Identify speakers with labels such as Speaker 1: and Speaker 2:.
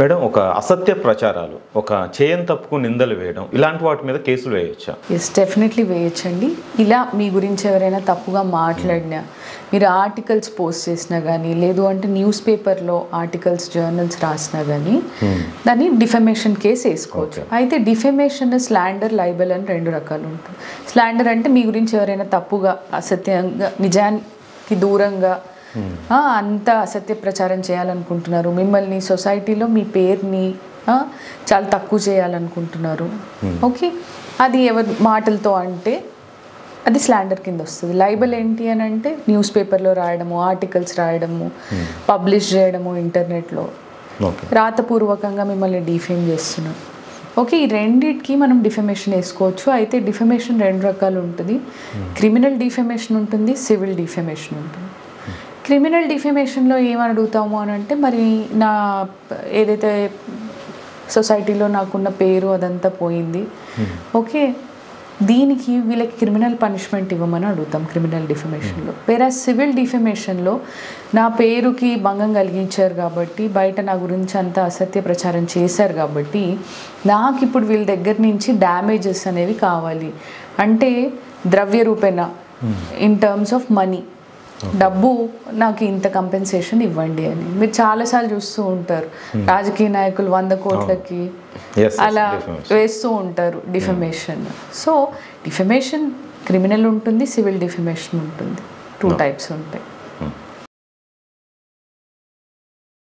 Speaker 1: Madam, ఒక అసత్య ప్రచారాలు, ఒక చేయని తప్పుకు నిందలు వేయడం, ఇలాంటి వాటి మీద కేసులు వేయొచ్చా?
Speaker 2: Yes, definitely వేయచ్చండి. ఇలా మీ గురించి ఎవరైనా తప్పుగా మాట్లాడినా, మీరు ఆర్టికల్స్ పోస్ట్ చేసినా కానీ, లేదు అంటే న్యూస్ పేపర్లో ఆర్టికల్స్, జర్నల్స్ రాసినా కానీ దాన్ని డిఫమేషన్ కేసు వేసుకోవచ్చు. అయితే డిఫమేషన్, స్లాండర్, లైబల్ అని 2 రకాలు ఉంటుంది. స్లాండర్ అంటే మీ గురించి ఎవరైనా తప్పుగా, అసత్యంగా, నిజానికి దూరంగా అంత అసత్య ప్రచారం చేయాలనుకుంటున్నారు, మిమ్మల్ని సొసైటీలో మీ పేరుని చాలా తక్కువ చేయాలనుకుంటున్నారు. ఓకే, అది ఎవరి మాటలతో అంటే అది స్లాండర్ కింద వస్తుంది. లైబల్ ఏంటి అని అంటే న్యూస్ పేపర్లో రాయడము, ఆర్టికల్స్ రాయడము, పబ్లిష్ చేయడము, ఇంటర్నెట్లో రాతపూర్వకంగా మిమ్మల్ని డిఫేమ్ చేస్తున్నాం. ఓకే, ఈ రెండింటికి మనం డిఫమేషన్ వేసుకోవచ్చు. అయితే డిఫమేషన్ 2 రకాలు ఉంటుంది. క్రిమినల్ డిఫమేషన్ ఉంటుంది, సివిల్ డిఫమేషన్ ఉంటుంది. క్రిమినల్ డిఫమేషన్లో ఏమని అడుగుతాము అని అంటే, మరి నా ఏదైతే సొసైటీలో నాకున్న పేరు అదంతా పోయింది, ఓకే, దీనికి వీళ్ళకి క్రిమినల్ పనిష్మెంట్ ఇవ్వమని అడుగుతాం క్రిమినల్ డిఫమేషన్లో. వేరే సివిల్ డిఫమేషన్లో నా పేరుకి భంగం కలిగించారు కాబట్టి, బయట నా గురించి అంతా అసత్య ప్రచారం చేశారు కాబట్టి, నాకు ఇప్పుడు వీళ్ళ దగ్గర నుంచి డ్యామేజెస్ అనేవి కావాలి, అంటే ద్రవ్య రూపేణ, ఇన్ టర్మ్స్ ఆఫ్ మనీ, డబ్బు నాకు ఇంత కంపెన్సేషన్ ఇవ్వండి అని. మీరు చాలాసార్లు చూస్తూ ఉంటారు, రాజకీయ నాయకులు 100 కోట్లకి అలా వేస్తూ ఉంటారు డిఫమేషన్. సో డిఫమేషన్ క్రిమినల్ ఉంటుంది, సివిల్ డిఫమేషన్ ఉంటుంది. 2 టైప్స్ ఉంటాయి.